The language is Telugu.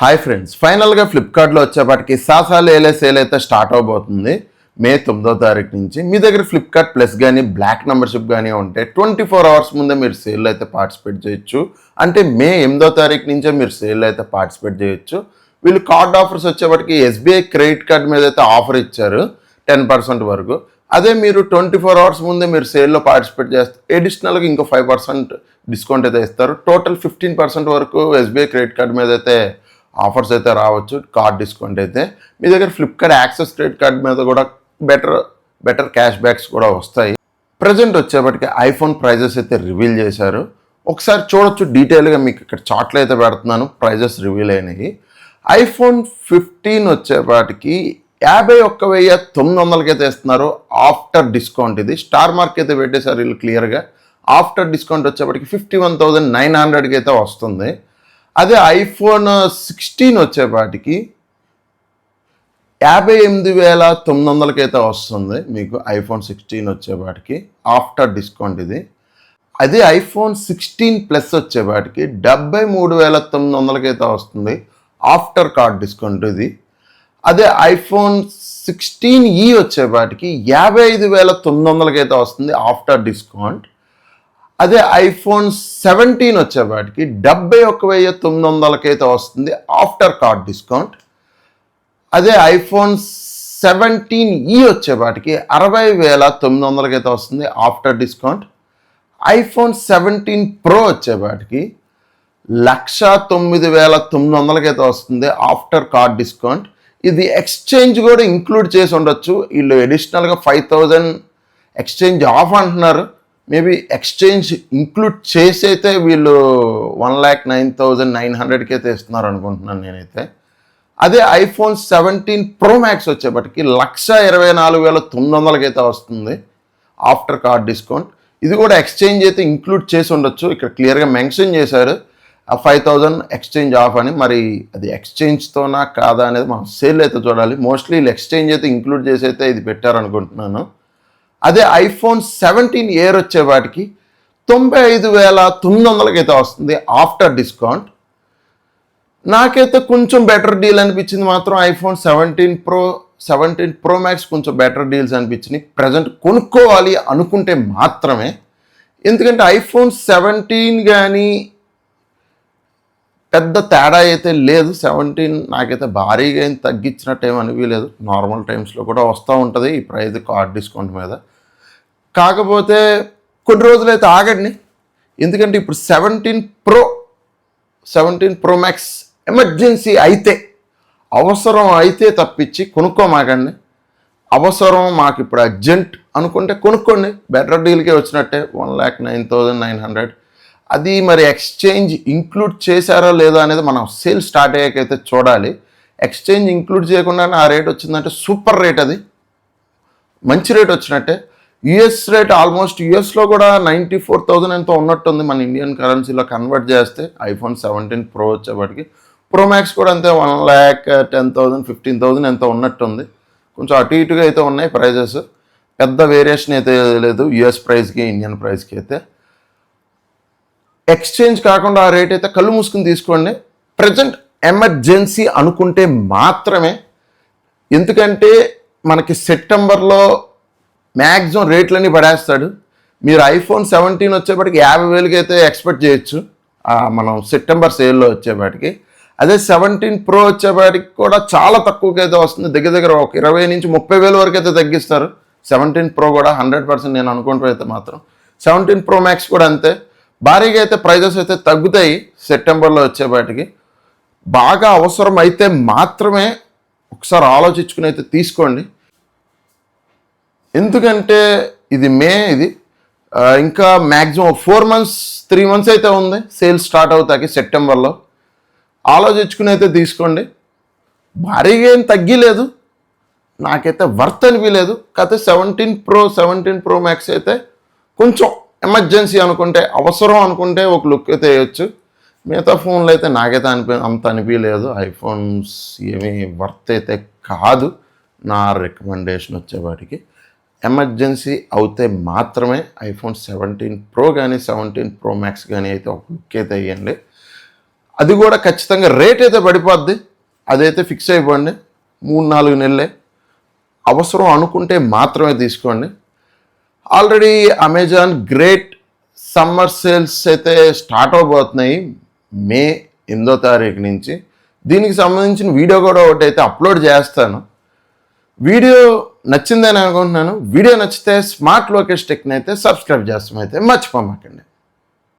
హాయ్ ఫ్రెండ్స్, ఫైనల్గా ఫ్లిప్కార్ట్లో వచ్చేపాటికి సాసాలేలే సేల్ అయితే స్టార్ట్ అవబోతుంది మే 9వ తారీఖు నుంచి. మీ దగ్గర ఫ్లిప్కార్ట్ ప్లస్ కానీ బ్లాక్ మెంబర్షిప్ కానీ ఉంటే 24 అవర్స్ ముందే మీరు సేల్ అయితే పార్టిసిపేట్ చేయొచ్చు. అంటే మే 8వ తారీఖు నుంచే మీరు సేల్ అయితే పార్టిసిపేట్ చేయొచ్చు. వీళ్ళు కార్డ్ ఆఫర్స్ వచ్చేపాటికి ఎస్బీఐ క్రెడిట్ కార్డ్ మీద అయితే ఆఫర్ ఇచ్చారు 10% వరకు. అదే మీరు 24 అవర్స్ ముందే మీరు సేల్లో పార్టిసిపేట్ చేస్తే ఎడిషనల్గా ఇంకో 5% డిస్కౌంట్ అయితే ఇస్తారు. టోటల్ 15% వరకు ఎస్బీఐ క్రెడిట్ కార్డ్ మీద అయితే ఆఫర్స్ అయితే రావచ్చు, కార్డ్ డిస్కౌంట్ అయితే. మీ దగ్గర ఫ్లిప్కార్ట్ యాక్సెస్ క్రెడిట్ కార్డ్ మీద కూడా బెటర్ క్యాష్ బ్యాక్స్ కూడా వస్తాయి. ప్రజెంట్ వచ్చేప్పటికి ఐఫోన్ ప్రైజెస్ అయితే రివీల్ చేశారు. ఒకసారి చూడొచ్చు డీటెయిల్గా, మీకు ఇక్కడ చార్ట్లో అయితే పెడుతున్నాను ప్రైజెస్ రివీల్ అయినాయి. ఐఫోన్ 15 వచ్చేపాటికి 51,900 అయితే ఇస్తున్నారు ఆఫ్టర్ డిస్కౌంట్. ఇది స్టార్ మార్క్ అయితే పెట్టేశారు వీళ్ళు క్లియర్గా. ఆఫ్టర్ డిస్కౌంట్ వచ్చేప్పటికి 51,900కి అయితే వస్తుంది. అదే ఐఫోన్ 16 వచ్చేపాటికి 58,900కి అయితే వస్తుంది మీకు ఐఫోన్ 16 వచ్చేపాటికి ఆఫ్టర్ డిస్కౌంట్ ఇది. అదే ఐఫోన్ 16 ప్లస్ వచ్చేపాటికి 73,900కి అయితే వస్తుంది ఆఫ్టర్ కార్డ్ డిస్కౌంట్ ఇది. అదే ఐఫోన్ 16e వచ్చేపాటికి 55,900కి అయితే వస్తుంది ఆఫ్టర్ డిస్కౌంట్. అదే ఐఫోన్ 17 వచ్చేపాటికి 71,900కి అయితే వస్తుంది ఆఫ్టర్ కార్డ్ డిస్కౌంట్. అదే ఐఫోన్ 17e వచ్చేపాటికి 60,900కి అయితే వస్తుంది ఆఫ్టర్ డిస్కౌంట్. ఐఫోన్ 17 ప్రో వచ్చేపాటికి 1,09,900కి అయితే వస్తుంది ఆఫ్టర్ కార్డ్ డిస్కౌంట్. ఇది ఎక్స్చేంజ్ కూడా ఇంక్లూడ్ చేసి ఉండొచ్చు. వీళ్ళు అడిషనల్గా 5,000 ఎక్స్చేంజ్ ఆఫ్ అంటున్నారు. మేబీ ఎక్స్చేంజ్ ఇంక్లూడ్ చేసి అయితే వీళ్ళు 1,09,900కి అయితే ఇస్తున్నారు అనుకుంటున్నాను నేనైతే. అదే ఐఫోన్ 17 ప్రో మ్యాక్స్ వచ్చేప్పటికి 1,24,900కి అయితే వస్తుంది ఆఫ్టర్ కార్డ్ డిస్కౌంట్. ఇది కూడా ఎక్స్చేంజ్ అయితే ఇంక్లూడ్ చేసి ఉండొచ్చు. ఇక్కడ క్లియర్గా మెన్షన్ చేశారు 5,000 ఎక్స్చేంజ్ ఆఫ్ అని. మరి అది ఎక్స్చేంజ్తోనా కాదా అనేది మనం సేల్ అయితే చూడాలి. మోస్ట్లీ వీళ్ళు ఎక్స్చేంజ్ అయితే ఇంక్లూడ్ చేసి అయితే ఇది పెట్టారనుకుంటున్నాను. అదే ఐఫోన్ 17 ఎయిర్ వచ్చేవాటికి 95,900కి అయితే వస్తుంది ఆఫ్టర్ డిస్కౌంట్. నాకైతే కొంచెం బెటర్ డీల్ అనిపించింది మాత్రం ఐఫోన్ 17 ప్రో మ్యాక్స్ కొంచెం బెటర్ డీల్స్ అనిపించినాయి ప్రజెంట్ కొనుక్కోవాలి అనుకుంటే మాత్రమే. ఎందుకంటే ఐఫోన్ 17 కానీ పెద్ద తేడా అయితే లేదు. 17 నాకైతే భారీగా ఏం తగ్గించినట్టు ఏమి అనిపించలేదు. నార్మల్ టైమ్స్లో కూడా వస్తూ ఉంటుంది ఈ ప్రైజ్ కార్డ్ డిస్కౌంట్ మీద. కాకపోతే కొన్ని రోజులు అయితే ఆగండి, ఎందుకంటే ఇప్పుడు 17 ప్రో మ్యాక్స్ ఎమర్జెన్సీ అయితే, అవసరం అయితే తప్పించి కొనుక్కోమాకండి. అవసరం మాకు ఇప్పుడు అర్జెంట్ అనుకుంటే కొనుక్కోండి, బెటర్ డీల్కే వచ్చినట్టే 1,09,900. అది మరి ఎక్స్చేంజ్ ఇంక్లూడ్ చేశారో లేదో అనేది మనం సేల్ స్టార్ట్ అయ్యాకైతే చూడాలి. ఎక్స్చేంజ్ ఇంక్లూడ్ చేయకుండానే ఆ రేట్ వచ్చిందంటే సూపర్ రేట్, అది మంచి రేట్ వచ్చినట్టే. యుఎస్ రేట్ ఆల్మోస్ట్ యుఎస్లో కూడా 94,000 ఎంతో ఉన్నట్టుంది మన ఇండియన్ కరెన్సీలో కన్వర్ట్ చేస్తే. ఐఫోన్ 17 ప్రో వచ్చేప్పటికి ప్రో మ్యాక్స్ కూడా అంతే 1,10,000 15,000 ఎంతో ఉన్నట్టుంది. కొంచెం అటు ఇటుగా అయితే ఉన్నాయి ప్రైజెస్, పెద్ద వేరియేషన్ అయితే లేదు యుఎస్ ప్రైస్కి ఇండియన్ ప్రైస్కి అయితే. ఎక్స్చేంజ్ కాకుండా ఆ రేట్ అయితే కళ్ళు మూసుకుని తీసుకోండి. ప్రజెంట్ ఎమర్జెన్సీ అనుకుంటే మాత్రమే, ఎందుకంటే మనకి సెప్టెంబర్లో మ్యాక్సిమం రేట్లన్నీ పడేస్తాడు. మీరు ఐఫోన్ 17 వచ్చేప్పటికి 50,000కి అయితే ఎక్స్పెక్ట్ చేయొచ్చు మనం సెప్టెంబర్ సేల్లో వచ్చేపాటికి. అదే 17 ప్రో వచ్చేపాటికి కూడా చాలా తక్కువకి అయితే వస్తుంది, దగ్గర ఒక 20,000 నుంచి 30,000 వరకు అయితే తగ్గిస్తారు. 17 ప్రో కూడా 100% నేను అనుకుంటూ అయితే మాత్రం 17 ప్రో మ్యాక్స్ కూడా అంతే భారీగా అయితే ప్రైజెస్ అయితే తగ్గుతాయి సెప్టెంబర్లో వచ్చేపాటికి. బాగా అవసరం అయితే మాత్రమే ఒకసారి ఆలోచించుకుని అయితే తీసుకోండి. ఎందుకంటే ఇది మే, ఇది ఇంకా మ్యాక్సిమం 3 మంత్స్ అయితే ఉంది సేల్ స్టార్ట్ అవుతాకి సెప్టెంబర్లో. ఆలోచించుకుని అయితే తీసుకోండి. భారీగా ఏం తగ్గిలేదు, నాకైతే వర్త్ అనిపించలేదు. కాకపోతే 17 ప్రో మ్యాక్స్ అయితే కొంచెం ఎమర్జెన్సీ అనుకుంటే, అవసరం అనుకుంటే ఒక లుక్ అయితే వేయచ్చు. మిగతా ఫోన్లు అయితే నాకైతే అంత అనిపించలేదు. ఐఫోన్స్ ఏమీ వర్త్ అయితే కాదు నా రికమెండేషన్ వచ్చేవాటికి. ఎమర్జెన్సీ అవుతే మాత్రమే ఐఫోన్ 17 ప్రో కానీ 17 ప్రో మ్యాక్స్ కానీ అయితే ఒక లుక్ అయితే వేయండి. అది కూడా ఖచ్చితంగా రేట్ అయితే పడిపోద్ది, అదైతే ఫిక్స్ అయిపోండి. 3-4 నెలలే అవసరం అనుకుంటే మాత్రమే తీసుకోండి. Already Amazon great summer sales అయితే స్టార్ట్ అవబోతున్నాయి మే 8వ తారీఖు నుంచి. దీనికి సంబంధించిన వీడియో కూడా ఒకటి అయితే అప్లోడ్ చేస్తాను. వీడియో నచ్చిందని అనుకుంటున్నాను. వీడియో నచ్చితే స్మార్ట్ లోకేష్ టెక్ని అయితే సబ్స్క్రైబ్ చేస్తాం అయితే మర్చిపోమాకండి.